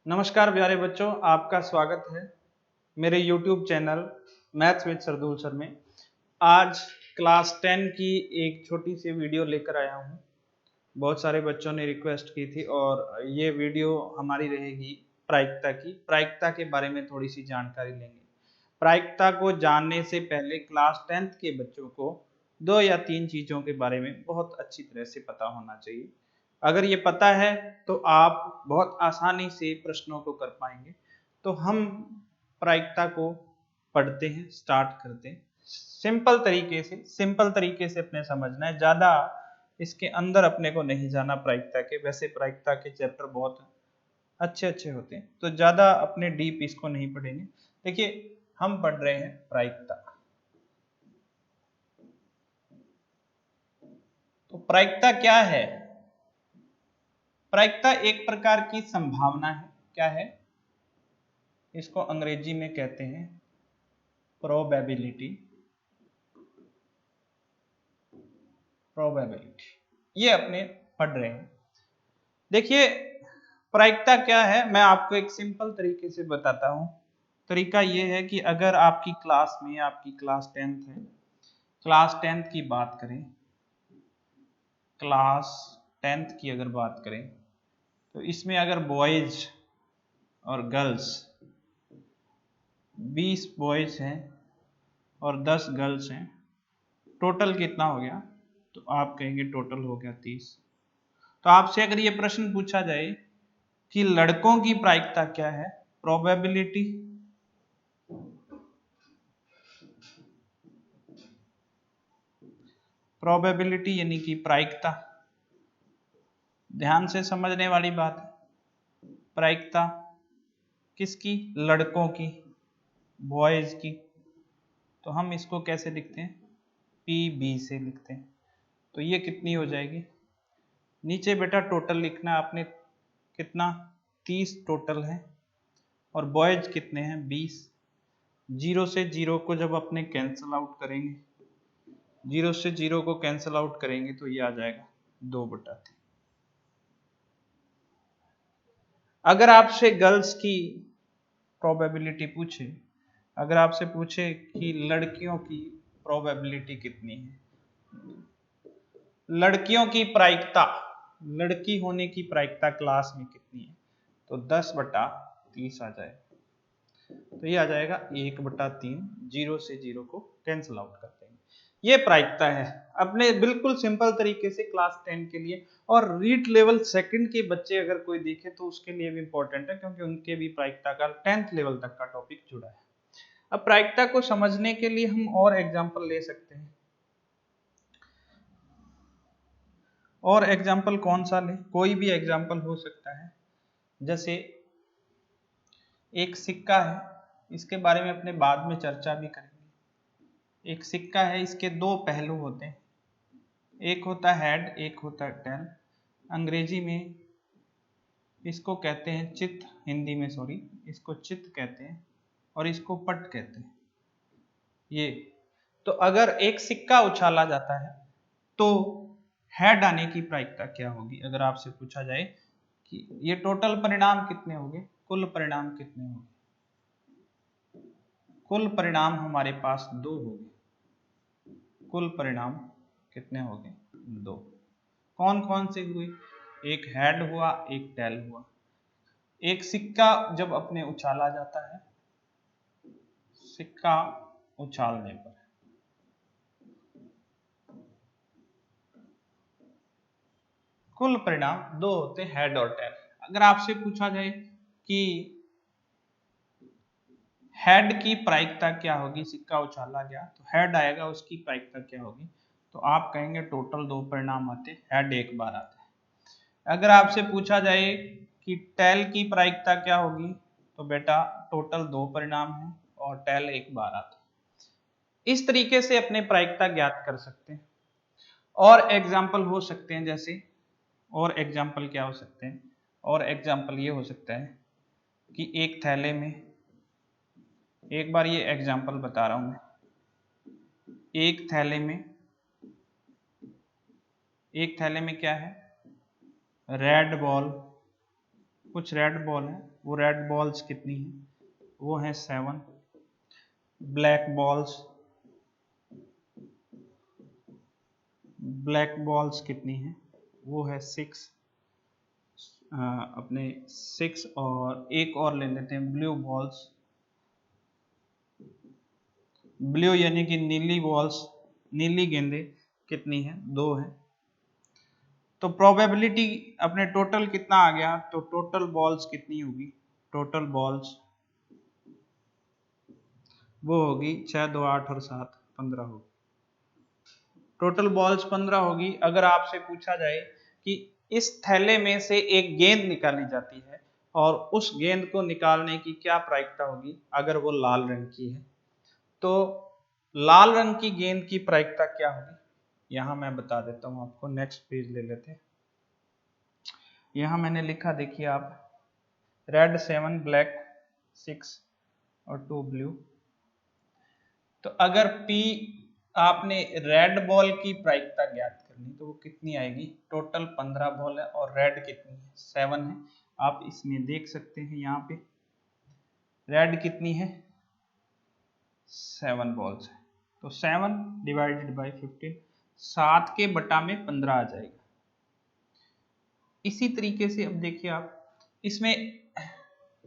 नमस्कार प्यारे बच्चों, आपका स्वागत है मेरे YouTube channel maths with Sardul sir में। आज क्लास 10 की एक छोटी सी वीडियो लेकर आया हूँ। बहुत सारे बच्चों ने रिक्वेस्ट की थी और ये वीडियो हमारी रहेगी प्रायिकता की। प्रायिकता के बारे में थोड़ी सी जानकारी लेंगे। प्रायिकता को जानने से पहले क्लास 10th के बच्चों को 2 या 3 चीज़ों के बारे में बहुत अच्छी तरह से पता होना चाहिए। अगर ये पता है तो आप बहुत आसानी से प्रश्नों को कर पाएंगे। तो हम प्रायिकता को पढ़ते हैं, स्टार्ट करते हैं। सिंपल तरीके से अपने समझना है, ज़्यादा इसके अंदर अपने को नहीं जाना प्रायिकता के। वैसे प्रायिकता के चैप्टर बहुत अच्छे होते हैं, तो ज़्यादा अपने डीप इसको नहीं पढ़ेंगे। देखिए, हम पढ़ रहे हैं प्रायिकता। तो प्रायिकता क्या है? प्रायिकता एक प्रकार की संभावना है। क्या है? इसको अंग्रेजी में कहते हैं प्रोबेबिलिटी। ये अपने पढ़ रहे हैं। देखिए, प्रायिकता क्या है, मैं आपको एक सिंपल तरीके से बताता हूं। तरीका ये है कि अगर आपकी क्लास में, आपकी क्लास 10th है, क्लास 10th की बात करें, क्लास 10th की अगर बात करें तो इसमें अगर बॉयज और गर्ल्स 20 बॉयज हैं और 10 गर्ल्स हैं, टोटल कितना हो गया? तो आप कहेंगे टोटल हो गया 30। तो आपसे अगर ये प्रश्न पूछा जाए कि लड़कों की प्रायिकता क्या है, प्रोबेबिलिटी, यानी कि प्रायिकता, ध्यान से समझने वाली बात है। प्रायिकता किसकी? लड़कों की, बॉयज की। तो हम इसको कैसे लिखते हैं? PB से लिखते हैं। तो ये कितनी हो जाएगी? नीचे बेटा टोटल लिखना आपने, कितना? 30 टोटल है और बॉयज कितने हैं? 20। जीरो से जीरो को जब अपने कैंसिल आउट करेंगे, जीरो से जीरो को कैंसिल आउट करेंगे तो ये आ जाएगा 2/3। अगर आपसे गर्ल्स की प्रोबेबिलिटी पूछे, अगर आपसे पूछे कि लड़कियों की प्रोबेबिलिटी कितनी है, लड़कियों की प्रायिकता, लड़की होने की प्रायिकता क्लास में कितनी है, तो 10/30 आ जाएगा। तो ये आ जाएगा 1/3। जीरो से जीरो को कैंसिल आउट करते हैं। ये प्रायिकता है अपने बिल्कुल सिंपल तरीके से क्लास 10 के लिए। और रीड लेवल सेकंड के बच्चे अगर कोई देखे तो उसके लिए भी इंपॉर्टेंट है, क्योंकि उनके भी प्रायिकता का 10th लेवल तक का टॉपिक जुड़ा है। अब प्रायिकता को समझने के लिए हम और एग्जाम्पल ले सकते हैं। और एग्जाम्पल कौन सा ले? कोई भी एग्जाम्पल हो सकता है। जैसे एक सिक्का है, इसके बारे में अपने बाद में चर्चा भी करेंगे। एक सिक्का है, इसके 2 पहलू होते हैं, एक होता है हेड, एक होता है टेल। अंग्रेजी में इसको कहते हैं चित्त, हिंदी में सॉरी, इसको चित्त कहते हैं और इसको पट कहते हैं। ये तो अगर एक सिक्का उछाला जाता है तो हेड आने की प्रायिकता क्या होगी? अगर आपसे पूछा जाए कि ये टोटल परिणाम कितने होंगे, कुल परिणाम कितने होंगे? कुल परिणाम हमारे पास 2 होंगे। कुल परिणाम कितने हो गए? 2। कौन कौन से हुए? एक हेड हुआ, एक टेल हुआ। एक सिक्का जब अपने उछाला जाता है, सिक्का उछालने पर कुल परिणाम 2 होते, हेड और टेल। अगर आपसे पूछा जाए कि हेड की प्रायिकता क्या होगी, सिक्का उछाला गया तो हेड आएगा, उसकी प्रायिकता क्या होगी? तो आप कहेंगे टोटल 2 परिणाम आते, हेड एक बार आता है। अगर आपसे पूछा जाए कि टेल की प्रायिकता क्या होगी, तो बेटा टोटल 2 परिणाम है और टेल एक बार आता है। इस तरीके से अपने प्रायिकता ज्ञात कर सकते हैं। और एग्जाम्पल हो सकते हैं, जैसे और एग्जाम्पल क्या हो सकते हैं? और एग्जाम्पल ये हो सकता है कि एक थैले में, एक बार ये एग्जाम्पल बता रहा हूं मैं, एक थैले में क्या है? रेड बॉल कुछ रेड बॉल है, वो रेड बॉल्स कितनी है, वो है 7। ब्लैक बॉल्स कितनी है, वो है 6। अपने 6, और एक और ले लेते हैं ब्लू बॉल्स। ब्लू यानी कि नीली बॉल्स, नीली गेंदे कितनी है, 2 है। तो प्रोबेबिलिटी अपने टोटल कितना आ गया, तो टोटल बॉल्स कितनी होगी, टोटल बॉल्स वो होगी 6, 2, 8 और 7, 15 होगी। टोटल बॉल्स 15 होगी। अगर आपसे पूछा जाए कि इस थैले में से एक गेंद निकाली जाती है और उस गेंद को निकालने की क्या प्रायिकता होगी, अगर वो लाल रंग की है, तो लाल रंग की गेंद की प्रायिकता क्या होगी, यहां मैं बता देता हूं आपको। नेक्स्ट पेज ले लेते हैं। यहां मैंने लिखा, देखिए आप, रेड 7, ब्लैक 6 और 2 ब्लू। तो अगर P आपने रेड बॉल की प्रायिकता ज्ञात करनी, तो वो कितनी आएगी, टोटल 15 बॉल है और रेड कितनी है, 7 है। आप इसमें देख सकते हैं, यहाँ पे रेड कितनी है, 7 बॉल्स है। तो 7 डिवाइडेड बाई 15, 7 के बटा में 15 आ जाएगा। इसी तरीके से अब देखिए आप, इसमें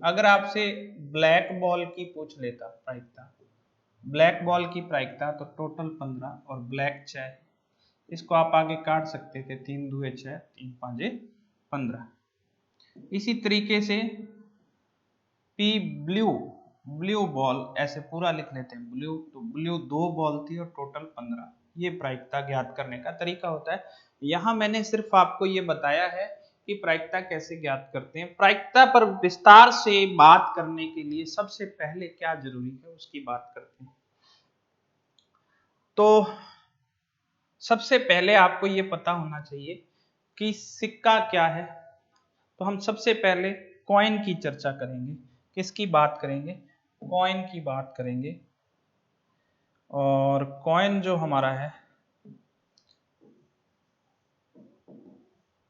अगर आपसे ब्लैक बॉल की पूछ लेता प्रायिकता, ब्लैक बॉल की प्रायिकता, तो टोटल 15 और ब्लैक 6, इसको आप आगे काट सकते थे, 3 दूए 6, 3 पांचे 15। इसी तरीके से P ब्लू बॉल ऐसे पूरा लिख लेते हैं, ब्लू, तो ब्लू 2 बॉल थी और टोटल 15। ये प्रायिकता ज्ञात करने का तरीका होता है। यहाँ मैंने सिर्फ आपको ये बताया है कि प्रायिकता कैसे ज्ञात करते हैं। प्रायिकता पर विस्तार से बात करने के लिए सबसे पहले क्या जरूरी है उसकी बात करते हैं। तो सबसे पहले आपको ये पता होना चाहिए कि सिक्का क्या है। तो हम सबसे पहले कॉइन की चर्चा करेंगे। किसकी बात करेंगे, कॉइन की बात करेंगे। और कॉइन जो हमारा है,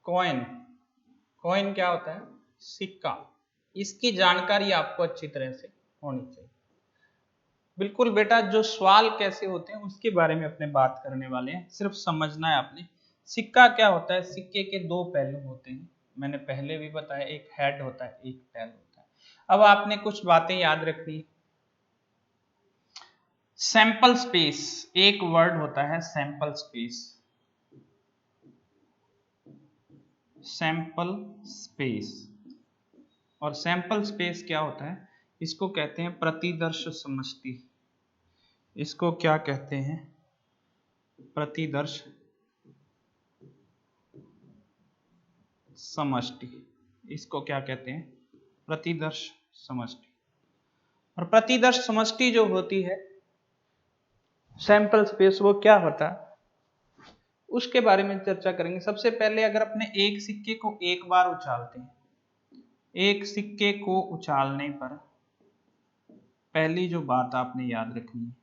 कॉइन क्या होता है, सिक्का। इसकी जानकारी आपको अच्छी तरह से होनी चाहिए। बिल्कुल बेटा, जो सवाल कैसे होते हैं उसके बारे में अपने बात करने वाले हैं, सिर्फ समझना है आपने। सिक्का क्या होता है, सिक्के के 2 पहलू होते हैं, मैंने पहले भी बताया, एक हेड होता है, एक टेल होता है। अब आपने कुछ बातें याद रखनी। सैंपल स्पेस, एक वर्ड होता है सैंपल स्पेस, सैंपल स्पेस। और सैंपल स्पेस क्या होता है, इसको कहते हैं प्रतिदर्श समष्टि। इसको क्या कहते हैं, प्रतिदर्श समष्टि। इसको क्या कहते हैं, प्रतिदर्श समष्टि। और प्रतिदर्श समष्टि जो होती है सैंपल स्पेस, वो क्या होता है उसके बारे में चर्चा करेंगे। सबसे पहले अगर अपने एक सिक्के को एक बार उछालते हैं, एक सिक्के को उछालने पर पहली जो बात आपने याद रखनी है,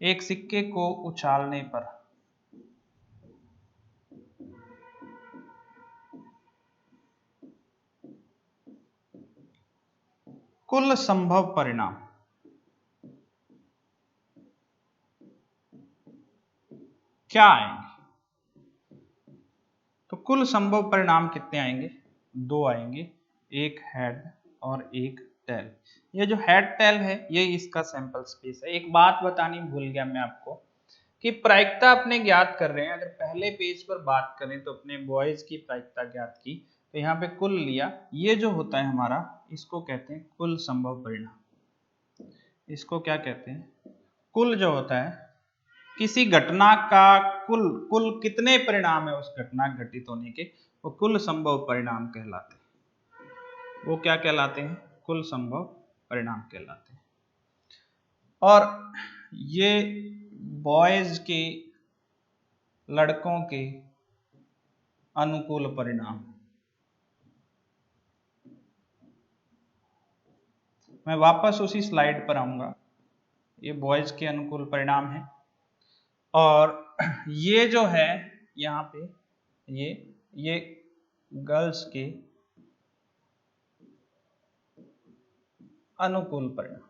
एक सिक्के को उछालने पर कुल संभव परिणाम क्या आएंगे, तो कुल संभव परिणाम कितने आएंगे, 2 आएंगे, एक हेड और एक टेल। ये जो हेड टेल है ये इसका सैंपल स्पेस है। एक बात बतानी भूल गया मैं आपको कि प्रायिकता अपने ज्ञात कर रहे हैं। अगर पहले पेज पर बात करें तो अपने बॉयज की प्रायिकता ज्ञात की, तो यहाँ पे कुल लिया, ये जो होता है हमारा, इसको कहते हैं कुल संभव परिणाम। इसको क्या कहते हैं, कुल जो होता है किसी घटना का कुल कितने परिणाम है उस घटना घटित होने के, वो कुल संभव परिणाम कहलाते हैं। वो क्या कहलाते हैं, कुल संभव परिणाम कहलाते हैं। और ये बॉयज के, लड़कों के अनुकूल परिणाम, मैं वापस उसी स्लाइड पर आऊंगा। ये बॉयज के अनुकूल परिणाम है। और ये जो है यहाँ पे, ये गर्ल्स के अनुकूल परिणाम।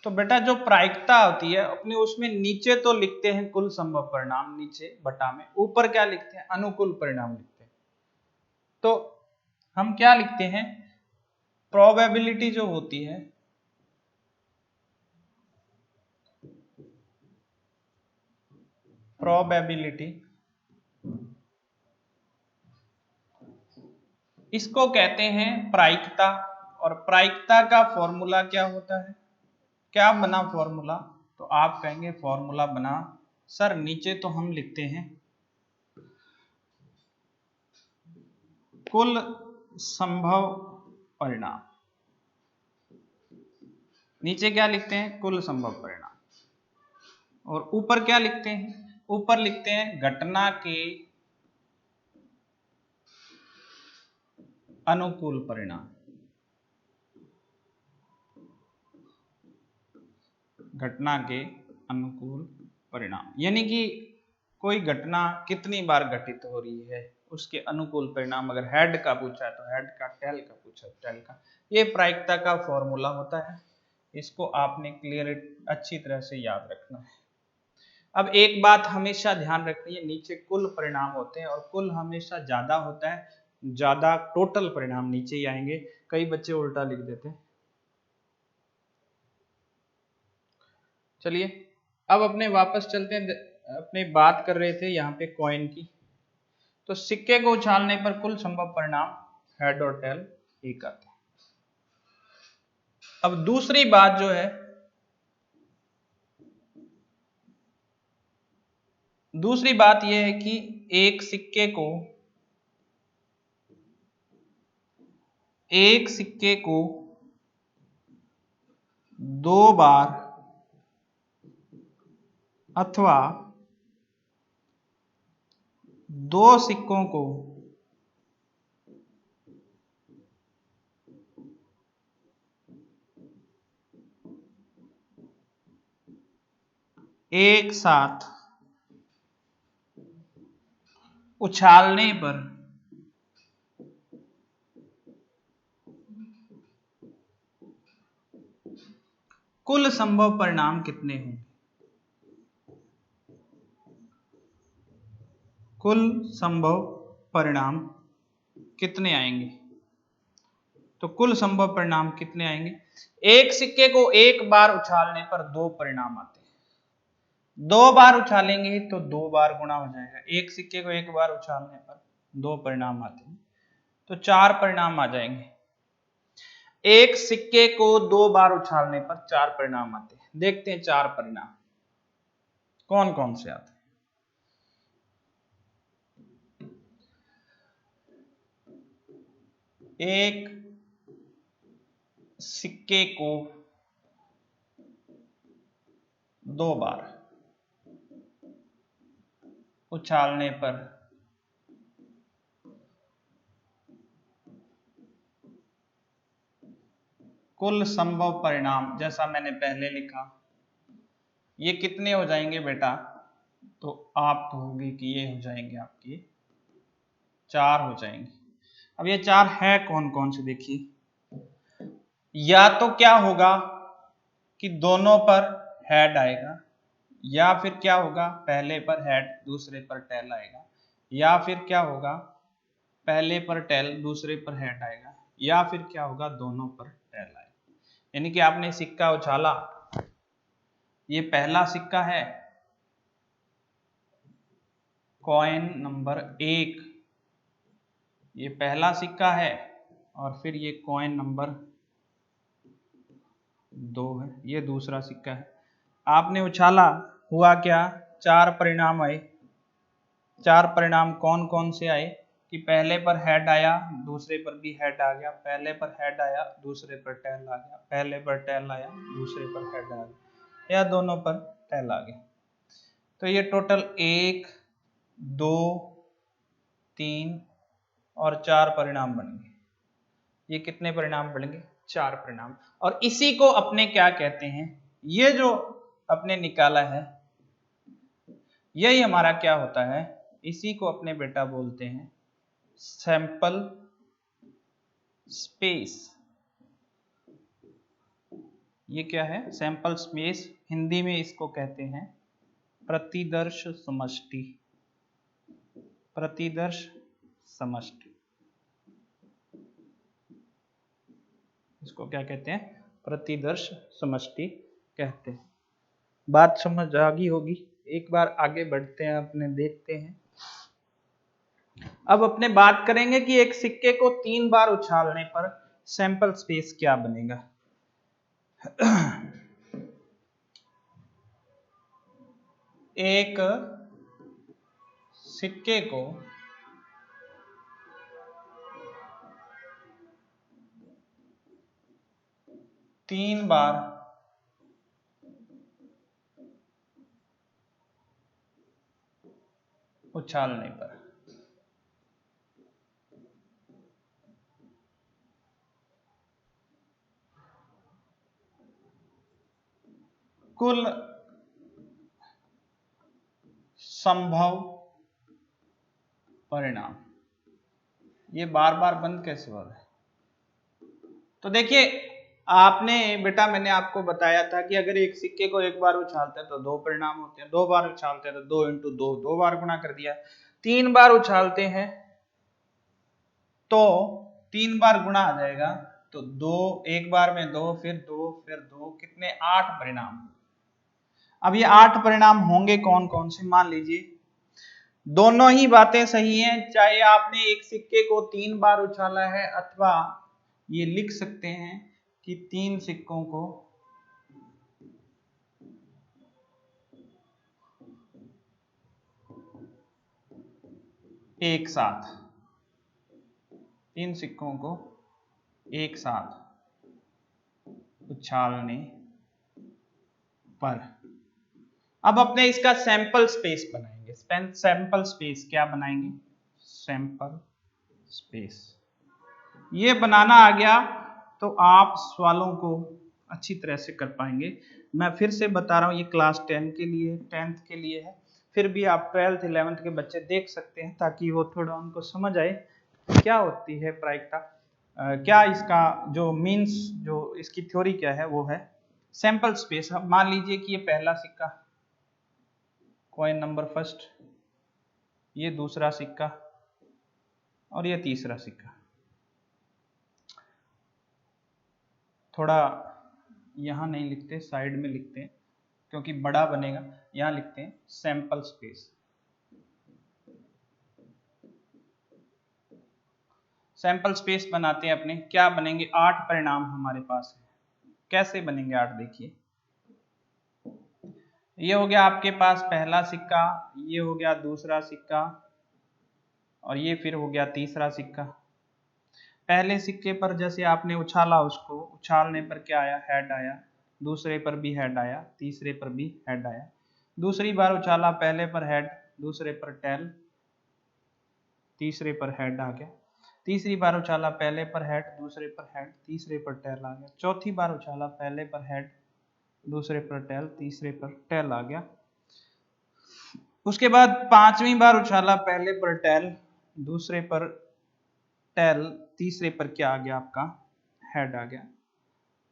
तो बेटा जो प्रायिकता होती है अपने उसमें नीचे तो लिखते हैं कुल संभव परिणाम, नीचे बटा में, ऊपर क्या लिखते हैं? अनुकूल परिणाम लिखते हैं। तो हम क्या लिखते हैं? प्रोबेबिलिटी जो होती है, प्रोबेबिलिटी, इसको कहते हैं प्रायिकता। और प्रायिकता का फॉर्मूला क्या होता है? क्या बना फॉर्मूला? तो आप कहेंगे फॉर्मूला बना सर नीचे तो हम लिखते हैं कुल संभव परिणाम, नीचे क्या लिखते हैं? कुल संभव परिणाम। और ऊपर क्या लिखते हैं? ऊपर लिखते हैं घटना के अनुकूल परिणाम, घटना के अनुकूल परिणाम। यानी कि कोई घटना कितनी बार घटित हो रही है उसके अनुकूल परिणाम। अगर हेड का पूछा है तो हेड का, टेल का पूछा टेल का। ये प्रायिकता का फॉर्मूला होता है, इसको आपने क्लियर अच्छी तरह से याद रखना है। अब एक बात हमेशा ध्यान रखनी है, नीचे कुल परिणाम होते हैं और कुल हमेशा ज्यादा होता है, ज्यादा टोटल परिणाम नीचे ही आएंगे। कई बच्चे उल्टा लिख देते हैं। चलिए अब अपने वापस चलते हैं, अपने बात कर रहे थे यहाँ पे कॉइन की। तो सिक्के को उछालने पर कुल संभव परिणाम हेड और टेल एक आते हैं। अब दूसरी बात जो है, दूसरी बात यह है कि एक सिक्के को दो बार अथवा दो सिक्कों को एक साथ उछालने पर कुल संभव परिणाम कितने होंगे? कुल संभव परिणाम कितने आएंगे? तो कुल संभव परिणाम कितने आएंगे? एक सिक्के को एक बार उछालने पर दो परिणाम आते हैं। दो बार उछालेंगे तो दो बार गुणा हो जाएगा। एक सिक्के को एक बार उछालने पर दो परिणाम आते हैं, तो चार परिणाम आ जाएंगे। एक सिक्के को दो बार उछालने पर चार परिणाम आते हैं। देखते हैं चार परिणाम कौन कौन से आते हैं। एक सिक्के को दो बार उछालने पर कुल संभव परिणाम, जैसा मैंने पहले लिखा, ये कितने हो जाएंगे बेटा? तो आप कहोगे कि ये हो जाएंगे आपके चार हो जाएंगे। अब ये चार है कौन कौन से? देखिए, या तो क्या होगा कि दोनों पर हेड आएगा, या फिर क्या होगा पहले पर हेड दूसरे पर टेल आएगा, या फिर क्या होगा पहले पर टेल दूसरे पर हेड आएगा, या फिर क्या होगा दोनों पर टेल आएगा। यानी कि आपने सिक्का उछाला, ये पहला सिक्का है कॉइन नंबर 1, ये पहला सिक्का है, और फिर ये कॉइन नंबर 2 है, ये दूसरा सिक्का है। आपने उछाला, हुआ क्या? चार परिणाम आए। चार परिणाम कौन कौन से आए? कि पहले पर हेड आया, दूसरे पर भी हेड आ गया, पहले पर हेड आया दूसरे पर टेल आ गया, पहले पर टेल आया दूसरे पर हेड आ गया, या दोनों पर टेल आ गया। तो ये टोटल 1 2 3 और 4 परिणाम बन गए। ये कितने परिणाम बनेंगे? 4 परिणाम। और इसी को अपने क्या कहते हैं? ये जो अपने निकाला है यही हमारा क्या होता है? इसी को अपने बेटा बोलते हैं सैंपल स्पेस। ये क्या है? Sample space. हिंदी में इसको कहते हैं प्रतिदर्श समष्टि। प्रतिदर्श समष्टि, इसको क्या कहते हैं? प्रतिदर्श समष्टि कहते हैं। बात समझ आ गई होगी। एक बार आगे बढ़ते हैं, अपने देखते हैं। अब अपने बात करेंगे कि एक सिक्के को 3 बार उछालने पर सैंपल स्पेस क्या बनेगा। एक सिक्के को 3 बार उछालने पर कुल संभव परिणाम। ये बार बार बंद कैसे हो रहा है? तो देखिए, आपने बेटा, मैंने आपको बताया था कि अगर एक सिक्के को एक बार उछालते हैं तो 2 परिणाम होते हैं, 2 बार उछालते हैं तो 2 इंटू 2, 2 बार गुणा कर दिया। 3 बार उछालते हैं तो 3 बार गुणा आ जाएगा, तो 2, एक बार में 2, फिर 2, फिर 2, कितने? 8 परिणाम। अब ये 8 परिणाम होंगे कौन कौन से? मान लीजिए दोनों ही बातें सही हैं, चाहे आपने एक सिक्के को 3 बार उछाला है, अथवा ये लिख सकते हैं कि 3 सिक्कों को एक साथ, 3 सिक्कों को एक साथ उछालने पर। अब अपने इसका सैंपल स्पेस बनाएंगे। सैंपल स्पेस क्या बनाएंगे? Sample space. ये बनाना आ गया तो आप सवालों को अच्छी तरह से कर पाएंगे। मैं फिर से बता रहा हूँ, ये क्लास 10 के लिए, 10th के लिए है। फिर भी आप 12th 11th के बच्चे देख सकते हैं, ताकि वो थोड़ा उनको समझ आए क्या होती है प्रायिकता, क्या इसका जो मीन्स, जो इसकी थ्योरी क्या है, वो है सैंपल स्पेस। अब मान लीजिए कि ये पहला सिक्का, कॉइन नंबर फर्स्ट, ये दूसरा सिक्का और ये तीसरा सिक्का। थोड़ा यहाँ नहीं लिखते, साइड में लिखते हैं क्योंकि बड़ा बनेगा। यहाँ लिखते हैं सैंपल स्पेस। सैंपल स्पेस बनाते हैं अपने, क्या बनेंगे? 8 परिणाम हमारे पास है। कैसे बनेंगे 8? देखिए, ये हो गया आपके पास पहला सिक्का, ये हो गया दूसरा सिक्का, और ये फिर हो गया तीसरा सिक्का। पहले सिक्के पर जैसे आपने उछाला, उसको उछालने पर क्या आया? हेड आया। दूसरे पर भी हेड आया, तीसरे पर भी हेड आया। दूसरी बार उछाला, पहले पर हेड, दूसरे पर टेल, तीसरे पर हेड आ गया। तीसरी बार उछाला, पहले पर हेड, दूसरे पर हेड, तीसरे पर टेल आ गया। चौथी बार उछाला, पहले पर हेड, दूसरे पर टेल, तीसरे पर टेल आ गया। उसके बाद पांचवी बार उछाला, पहले पर टेल, दूसरे पर टेल, तीसरे पर क्या आ गया? आपका हेड आ गया।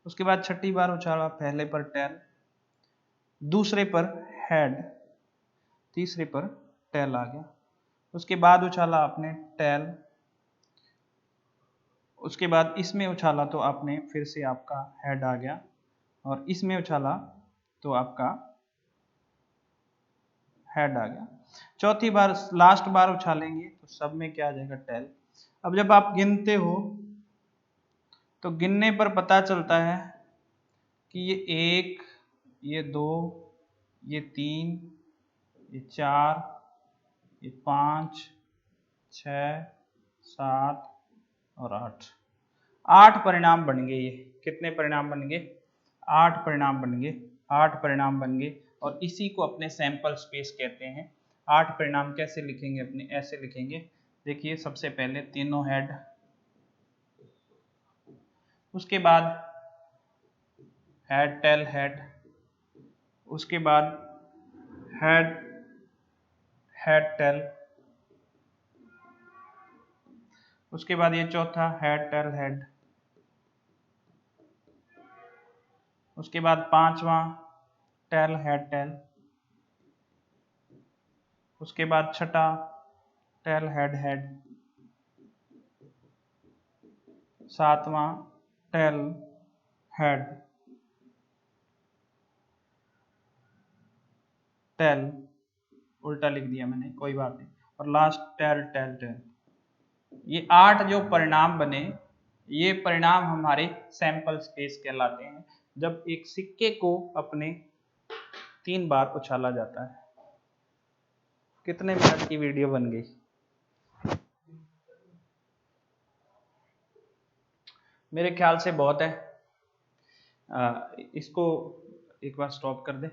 उसके बाद छठी बार उछाला, पहले पर टेल, दूसरे पर हेड, तीसरे पर टेल आ गया। उसके बाद उछाला आपने टेल, उसके बाद इसमें उछाला तो आपने फिर से आपका हेड आ गया, और इसमें उछाला तो आपका हेड आ गया। चौथी बार, लास्ट बार उछालेंगे तो सब में क्या आ जाएगा? टेल। अब जब आप गिनते हो तो गिनने पर पता चलता है कि ये 1, ये 2, ये 3, ये 4, ये 5, 6, 7 और 8। 8 परिणाम बन गए। ये कितने परिणाम बन गए? 8 परिणाम बन गए। 8 परिणाम बन गए, और इसी को अपने सैंपल स्पेस कहते हैं। 8 परिणाम कैसे लिखेंगे? अपने ऐसे लिखेंगे। देखिए, सबसे पहले तीनों हेड, उसके बाद हेड टेल हेड, उसके बाद हेड हेड टेल, उसके बाद ये चौथा हेड टेल हेड। उसके बाद पांचवा टेल हेड टेल। उसके बाद छठा टेल हेड हेड। सातवां टेल हेड टेल, उल्टा लिख दिया मैंने, कोई बात नहीं। और लास्ट टेल टेल टेल। ये 8 जो परिणाम बने, ये परिणाम हमारे सैंपल स्पेस कहलाते हैं, जब एक सिक्के को अपने 3 बार उछाला जाता है। कितने मिनट की वीडियो बन गई? मेरे ख्याल से बहुत है। इसको एक बार स्टॉप कर दे।